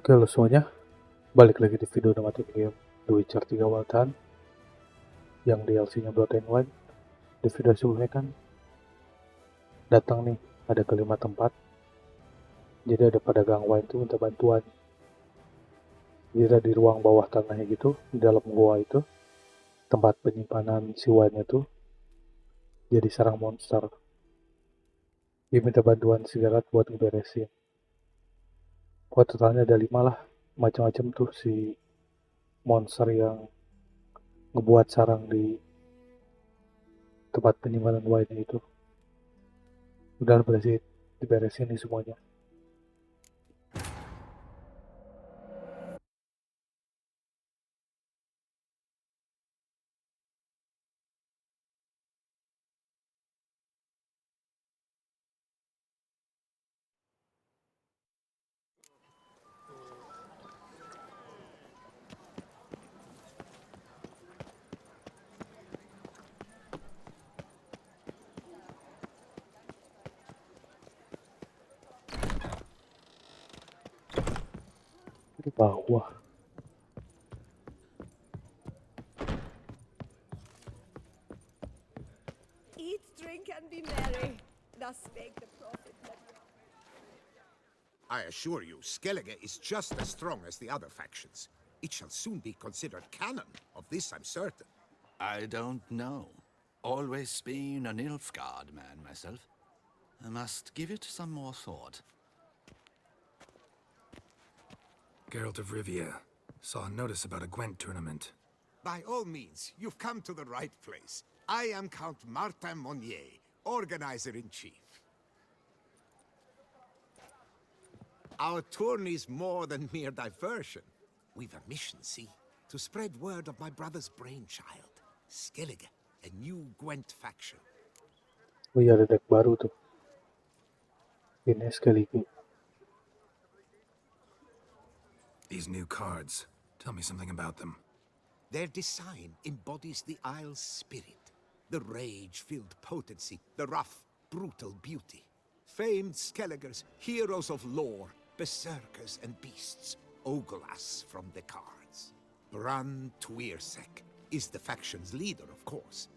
Oke lo semuanya, balik lagi di video namatik game The Witcher 3 Wild yang DLC-nya Blood and Wine. Di video sebelumnya kan datang nih, ada ke 5 tempat. Jadi ada pedagang wine tuh minta bantuan. Jadi ada di ruang bawah tanahnya gitu, di dalam gua itu, tempat penyimpanan si wine itu jadi sarang monster. Dia minta bantuan segala buat ngeberesin. Buat totalnya ada 5 lah, macam-macam tuh si monster yang ngebuat sarang di tempat penyimpanan wine itu. Udah berhasil diberesin nih semuanya. Di bawah. Eat, drink, and be merry. Thus spake the prophet. I assure you, Skellige is just as strong as the other factions. It shall soon be considered canon. Of this I'm certain. I don't know. Always been a Nilfgaard man myself. I must give it some more thought. Geralt of Rivia. Saw a notice about a Gwent tournament. By all means, you've come to the right place. I am Count Martin Monnier, Organizer-in-Chief. Our tourney's more than mere diversion. We've a mission, see? To spread word of my brother's brainchild, Skellige, a new Gwent faction. Oh iya, ada deck baru tuh. Ini sekali lagi. These new cards. Tell me something about them. Their design embodies the Isle's spirit. The rage-filled potency, the rough, brutal beauty. Famed Skelligers, heroes of lore, berserkers and beasts, ogle us from the cards. Bran Tuirsek is the faction's leader, of course.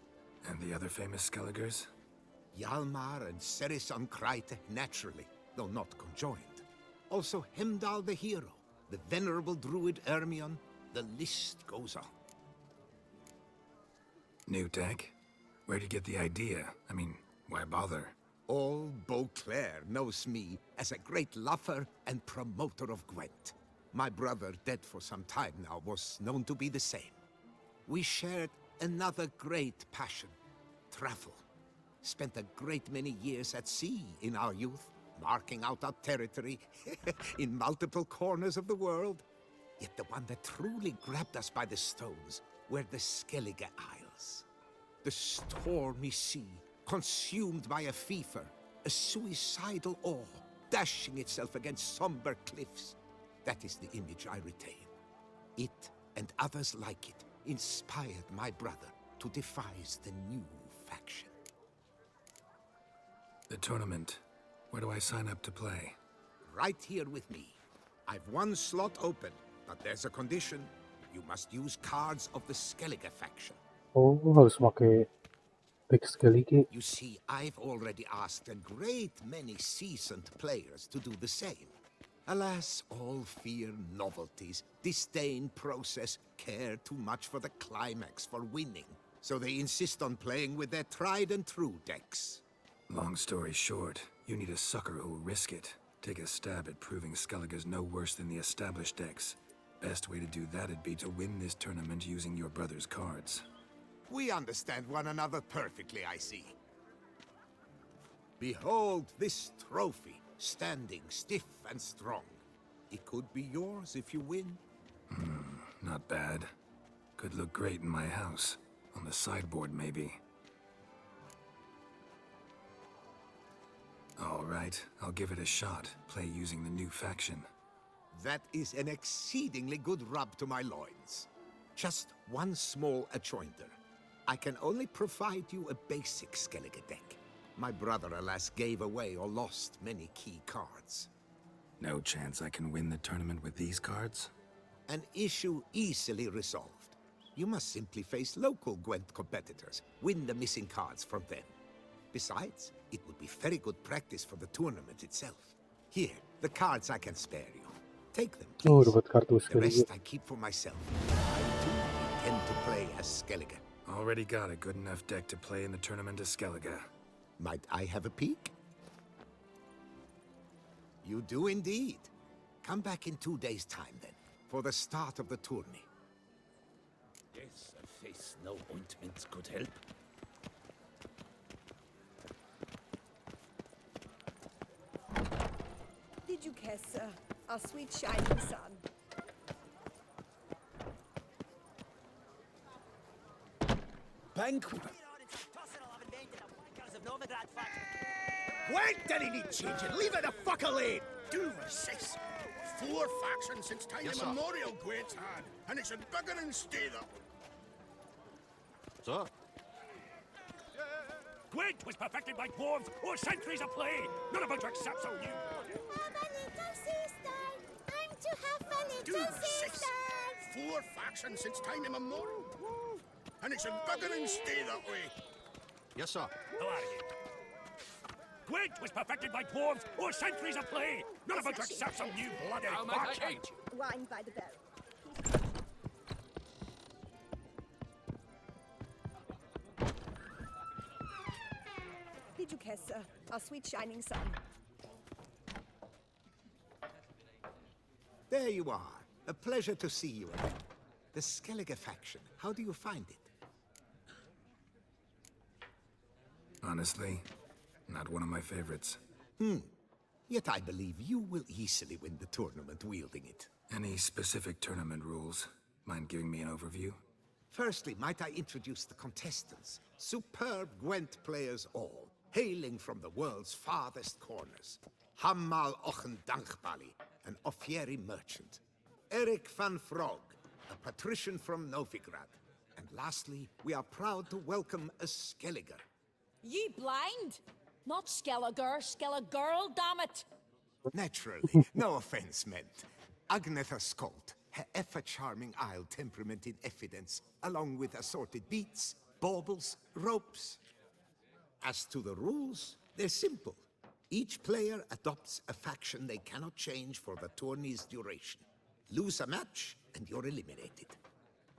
And the other famous Skelligers? Hjalmar and Serisan Kreite, naturally, though not conjoined. Also Hemdal the hero, the venerable druid Ermion, the list goes on. New deck? Where'd you get the idea? I mean, why bother? All Beauclair knows me as a great lover and promoter of Gwent. My brother, dead for some time now, was known to be the same. We shared another great passion, travel. Spent a great many years at sea in our youth, marking out our territory in multiple corners of the world. Yet the one that truly grabbed us by the stones were the Skellige Isles. The stormy sea, consumed by a fever, a suicidal awe, dashing itself against somber cliffs. That is the image I retain. It, and others like it, inspired my brother to devise the new faction. The tournament. Where do I sign up to play? Right here with me. I've one slot open, but there's a condition. You must use cards of the Skellige faction. Oh, harus pakai deck sekali lagi. You see, I've already asked a great many seasoned players to do the same. Alas, all fear novelties, disdain process, care too much for the climax, for winning. So they insist on playing with their tried and true decks. Long story short, you need a sucker who'll risk it. Take a stab at proving Skellige's no worse than the established decks. Best way to do that'd be to win this tournament using your brother's cards. We understand one another perfectly, I see. Behold this trophy, standing stiff and strong. It could be yours if you win. Not bad. Could look great in my house. On the sideboard, maybe. All right, I'll give it a shot. Play using the new faction. That is an exceedingly good rub to my loins. Just one small adjoinder. I can only provide you a basic Skellige deck. My brother, alas, gave away or lost many key cards. No chance I can win the tournament with these cards? An issue easily resolved. You must simply face local Gwent competitors, win the missing cards from them. Besides, it would be very good practice for the tournament itself. Here, the cards I can spare you. Take them, Oh, please. dapat kartu The sekali. rest I keep for myself. I too intend to play as Skellige. Already got a good enough deck to play in the tournament as Skellige. Might I have a peek? You do indeed. Come back in 2 days' time then, for the start of the tourney. Yes, a face no ointment could help. Did you kiss our sweet shining sun? Banquet. Gwent any need changing, leave it the fuck alone! Do resist. 4 factions since time immemorial Gwent's had, and it should bigger and stay that. Sir? Gwent was perfected by dwarves or centuries of play, not a bunch of saps on you. Have a little sister. I'm to have a Do little resist. sister. 4 factions since time immemorial, and it should bigger and stay that way. Yes, sir. How are you? Gwent was perfected by dwarves or centuries of play, not a bunch of saps on you bloody fuck. Wine by the barrel. Did you kiss our sweet shining sun? There you are. A pleasure to see you again. The Skellige faction, how do you find it? Honestly, not one of my favorites. Yet I believe you will easily win the tournament wielding it. Any specific tournament rules? Mind giving me an overview? Firstly, might I introduce the contestants? Superb Gwent players all, hailing from the world's farthest corners. Hammal Ochen Dankbali, an Offieri merchant. Eric van Frog, a patrician from Novigrad. And lastly, we are proud to welcome a Skellige. Ye blind? Not Skellige girl, damn it! Naturally, no offense meant. Agnetha Skolt, her ever-charming Isle temperament in evidence, along with assorted beats, baubles, ropes. As to the rules, they're simple. Each player adopts a faction they cannot change for the tourney's duration. Lose a match, and you're eliminated.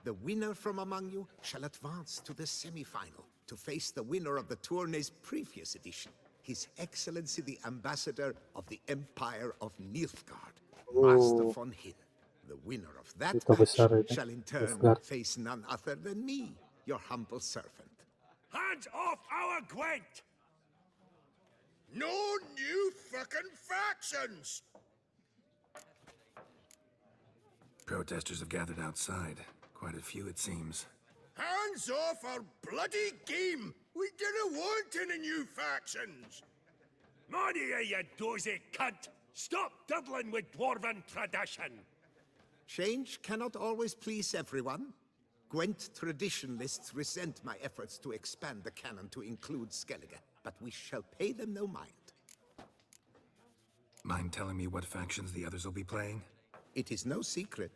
The winner from among you shall advance to the semi-final to face the winner of the tourney's previous edition, His Excellency the Ambassador of the Empire of Nilfgaard, Master von Hin. The winner of that Itu besar match ini. shall in turn Nilfgaard. face none other than me, your humble servant. Hands off our Gwent! No new fucking factions! Protesters have gathered outside. Quite a few, it seems. Hands off our bloody game! We didn't want any new factions! Money, you dozy cunt! Stop diddling with dwarven tradition! Change cannot always please everyone. Gwent traditionalists resent my efforts to expand the canon to include Skellige, but we shall pay them no mind. Mind telling me what factions the others will be playing? It is no secret.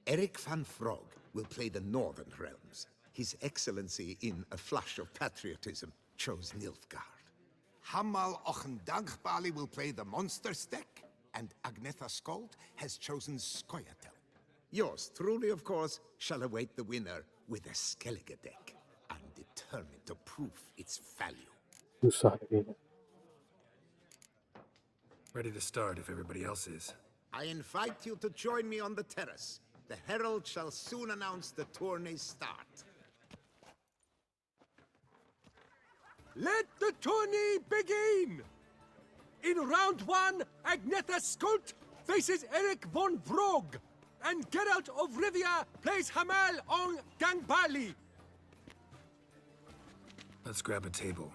Eric van Frog will play the Northern Realms. His Excellency, in a flush of patriotism, chose Nilfgaard. Hammal Ochendankbali will play the Monsters deck, and Agnetha Skolt has chosen Skoyatel. Yours truly, of course, shall await the winner with a Skellige deck. I'm determined to prove its value. Susah nih kayaknya. Ready to start if everybody else is. I invite you to join me on the terrace. The herald shall soon announce the tourney's start. Let the tourney begin! In round 1, Agnetha Skolt faces Eric von Vrog, and Geralt of Rivia plays Hamal on Gangbali. Let's grab a table.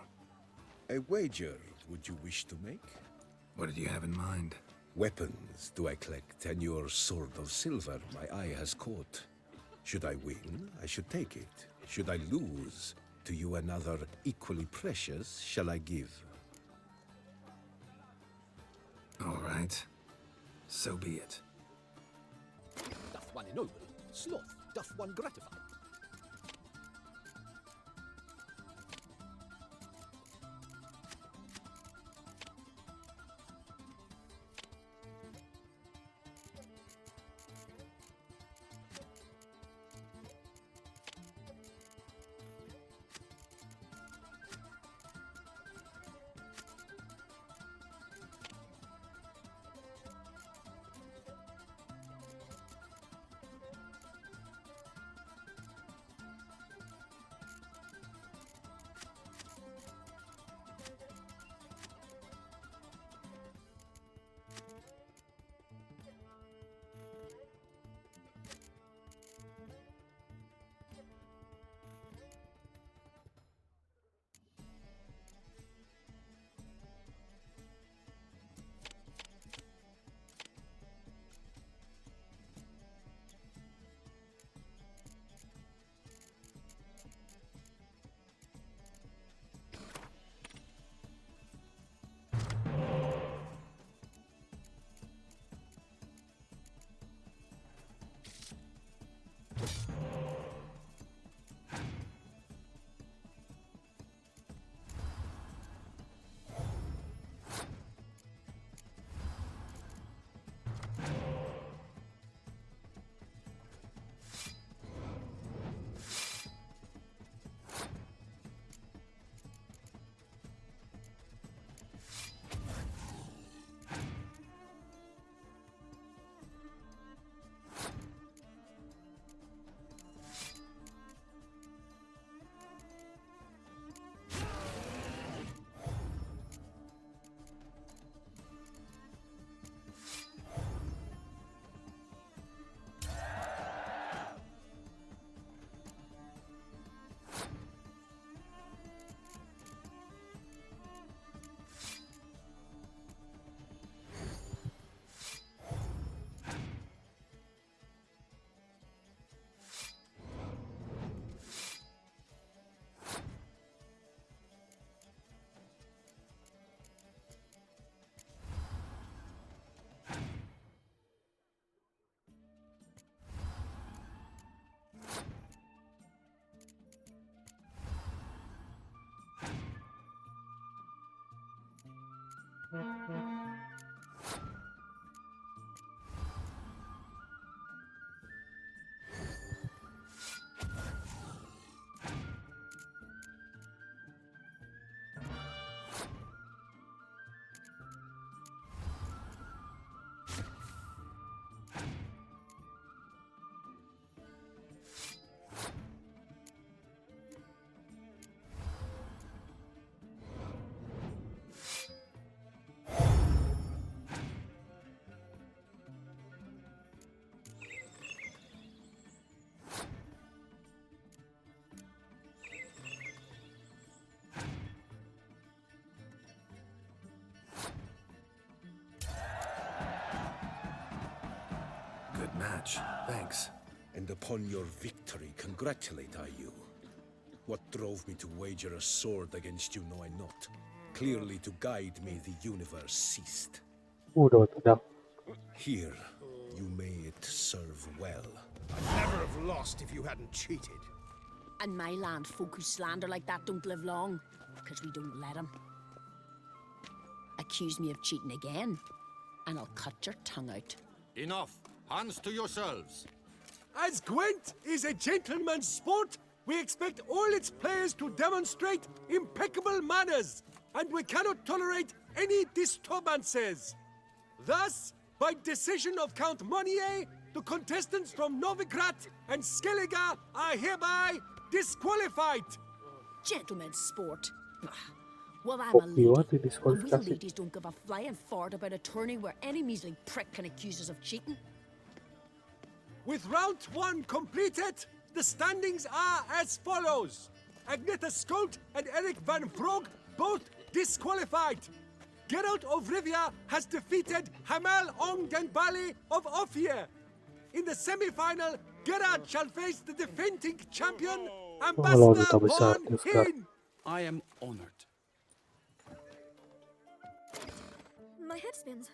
A wager would you wish to make? What did you have in mind? Weapons do I collect, and your sword of silver my eye has caught. Should I win, I should take it. Should I lose, to you another equally precious shall I give. All right. So be it. Doth one ennoble, sloth doth one gratify. Good match. Thanks. And upon your victory, congratulate I you. What drove me to wager a sword against you know I not. Clearly to guide me the universe ceased. Dapat pedang. Here, you may it serve well. I'd never have lost if you hadn't cheated. And my land folk who slander like that don't live long, because we don't let them. Accuse me of cheating again, and I'll cut your tongue out. Enough. Hands to yourselves. As Gwent is a gentleman's sport, we expect all its players to demonstrate impeccable manners, and we cannot tolerate any disturbances. Thus, by decision of Count Monnier, the contestants from Novigrad and Skellige are hereby disqualified. Gentlemen's sport. Bah. Well, I'm a Fuck you, lady, the and we disqualification. ladies don't give a flying fart about a tourney where any measly prick can accuse us of cheating. With round one completed, the standings are as follows. Agnetha Skolt and Eric van Brogge both disqualified. Geralt of Rivia has defeated Hamel Ong den Bali of Ophir. In the semi-final, Gerard shall face the defending champion, Duta Ambassador Besar, von Oscar. Hinn. I am honored. My head spins.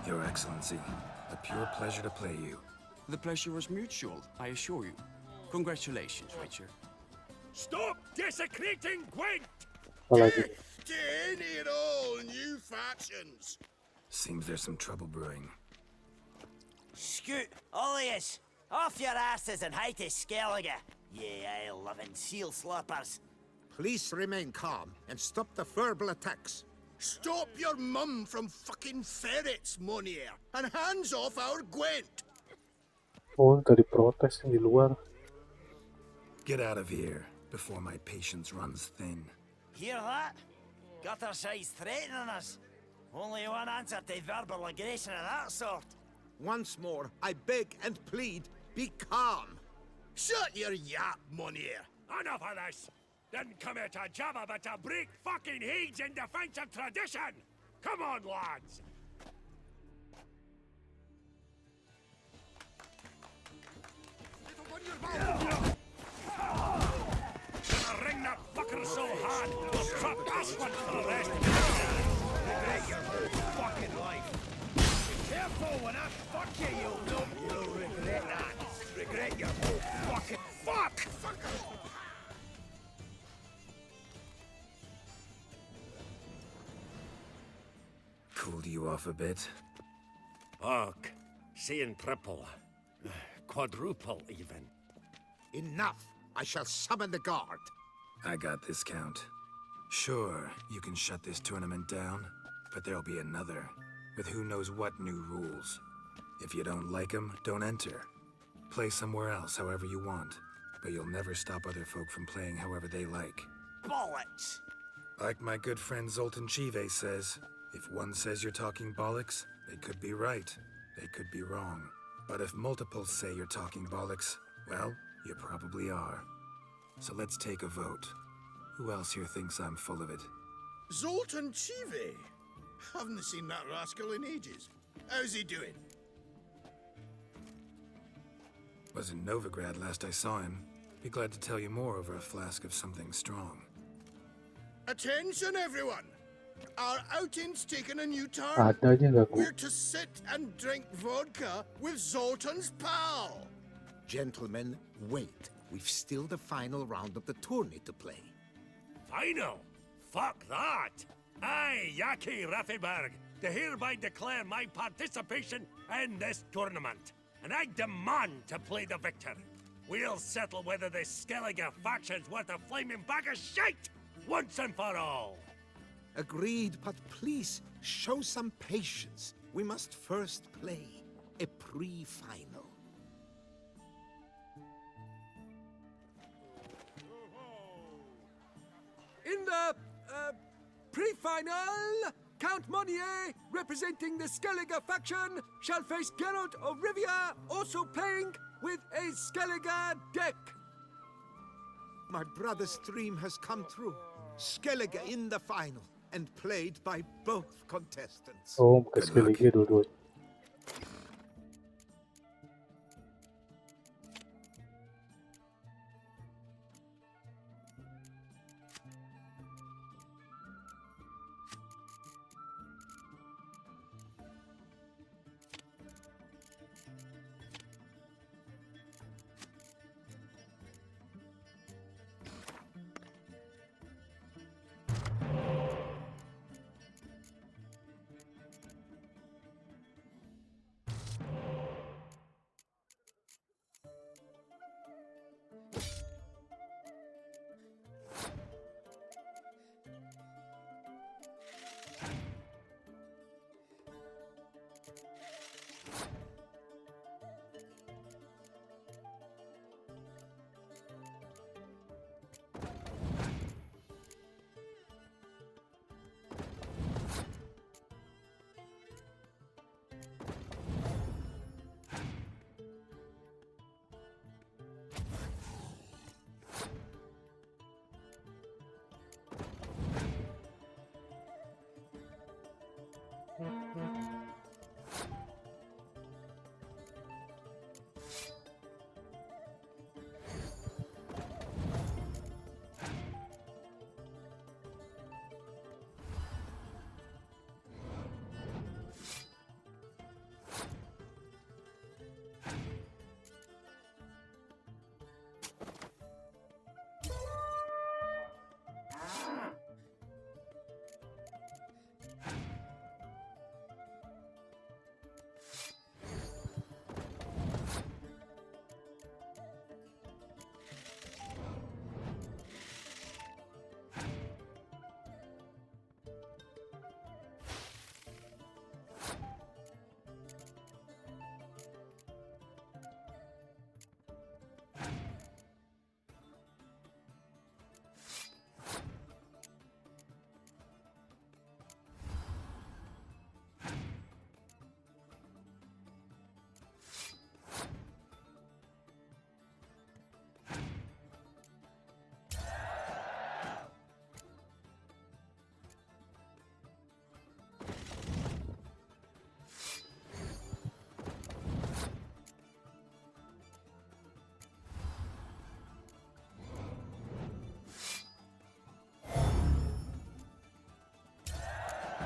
Your Excellency, a pure pleasure to play you. The pleasure was mutual, I assure you. Congratulations, Witcher. Stop desecrating Gwent! Apalagi To any and all new factions. Seems there's some trouble brewing. Scoot, all of yous, off your asses and hide to Skellige, ye ale-loving seal slappers. Please remain calm and stop the verbal attacks. Stop your mum from fucking ferrets, Monier, and hands off our Gwent. oh dari protes yang di luar. Get out of here before my patience runs thin. Hear that? Gutter-size threatening us. Only one answer to verbal aggression of that sort. Once more, I beg and plead, be calm. Shut your yap, Monier. Enough of this! Didn't come here to jabber, but to break fucking heads in defense of tradition! Come on, lads! Gonna ring that fucker so hard, we'll trap this one for the rest of the regret your whole fucking life. Be careful when I fuck you, you'll know. You'll regret that. Regret your whole fucking fuck! Cooled you off a bit? Fuck. Seeing triple. Quadruple, even. Enough! I shall summon the guard. I got this, Count. Sure, you can shut this tournament down, but there'll be another, with who knows what new rules. If you don't like them, don't enter. Play somewhere else however you want, but you'll never stop other folk from playing however they like. Bollocks! Like my good friend Zoltan Chive says, if one says you're talking bollocks, they could be right, they could be wrong. But if multiples say you're talking bollocks, well, you probably are. So let's take a vote. Who else here thinks I'm full of it? Zoltan Chive. Haven't seen that rascal in ages. How's he doing? Was in Novigrad last I saw him. Be glad to tell you more over a flask of something strong. Attention, everyone! Our outing's taken a new turn. Ada aja nggak We're to sit and drink vodka with Zoltan's pal. Gentlemen, wait. We've still the final round of the tourney to play. Final? Fuck that! I, Yaki Raffenberg, to hereby declare my participation in this tournament. And I demand to play the victor. We'll settle whether this Skellige faction's worth a flaming bag of shite! Once and for all! Agreed, but please, show some patience. We must first play a pre-final. In the, pre-final, Count Monier, representing the Skellige faction, shall face Geralt of Rivia, also playing with a Skellige deck. My brother's dream has come true. Skellige in the final, and played by both contestants. Oh, ke Skellige dua-duanya.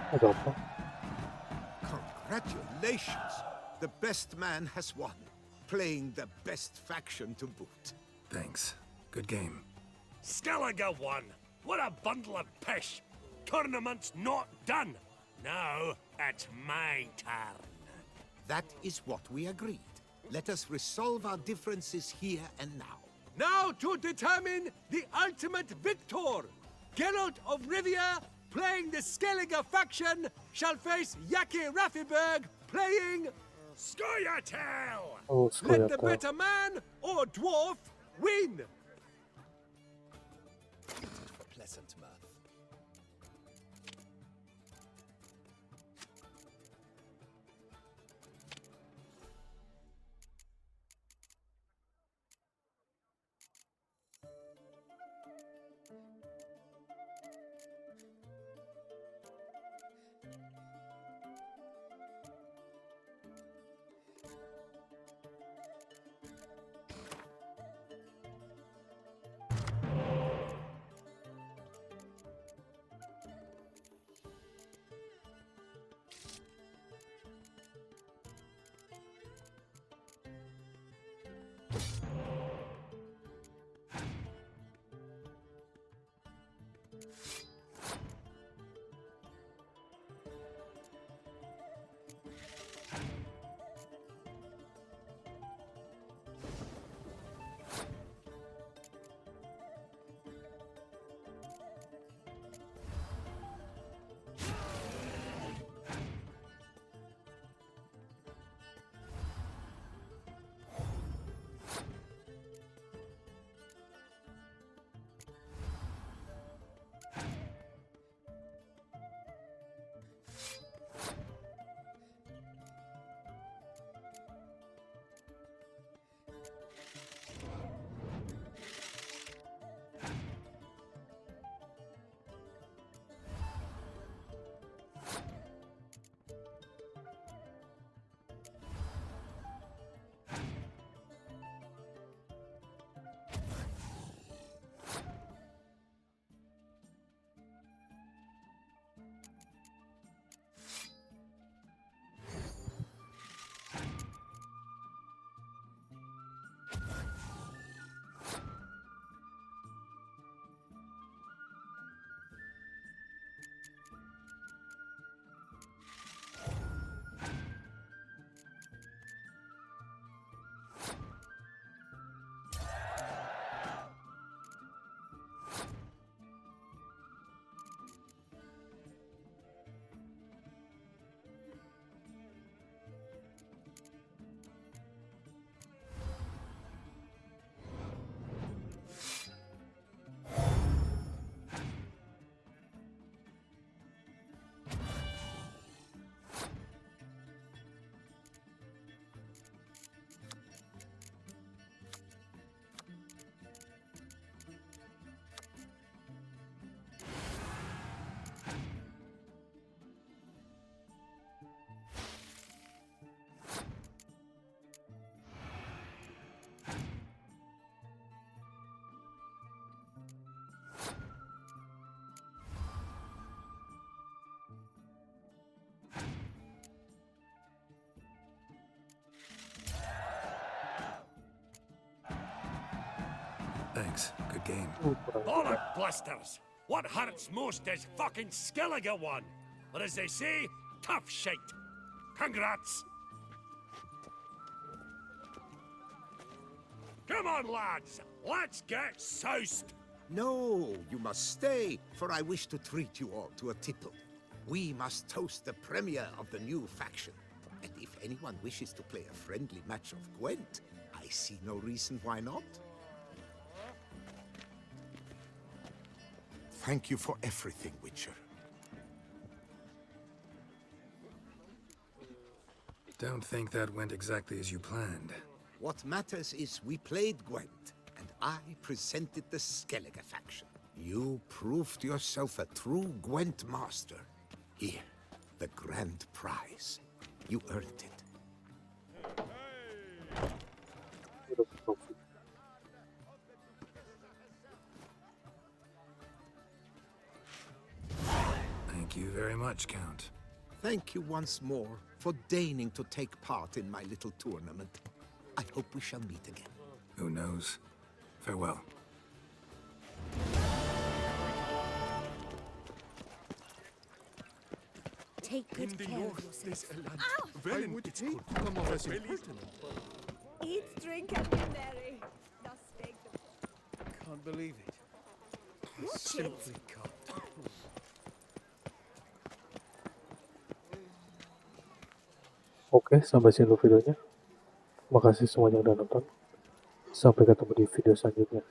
Ada apa? Congratulations! The best man has won, playing the best faction to boot. Thanks. Good game. Skellige won. What a bundle of pish. Tournament's not done. Now it's my turn. That is what we agreed. Let us resolve our differences here and now. Now to determine the ultimate victor. Geralt of Rivia, playing the Skellige faction, shall face Yaki Raffiberg, playing Scoia'tael. Oh, Let the Scoia'tael. better man or dwarf win. Pleasant mirth. Thanks. Good game. Bollock blisters! What hurts most is fucking Skellige won. Or as they say, tough shite. Congrats! Come on, lads! Let's get soused! No, you must stay, for I wish to treat you all to a tipple. We must toast the premier of the new faction. And if anyone wishes to play a friendly match of Gwent, I see no reason why not. Thank you for everything, Witcher. Don't think that went exactly as you planned. What matters is we played Gwent, and I presented the Skellige faction. You proved yourself a true Gwent master. Here, the grand prize. You earned it. Thank Thank you very much, Count. Thank you once more for deigning to take part in my little tournament. I hope we shall meet again. Who knows? Farewell. Take good care of yourself. Eat, drink, and be merry. Thus spake the Can't believe it. Simply can't. Oke, sampai sini dulu videonya. Makasih semuanya udah nonton. Sampai ketemu di video selanjutnya.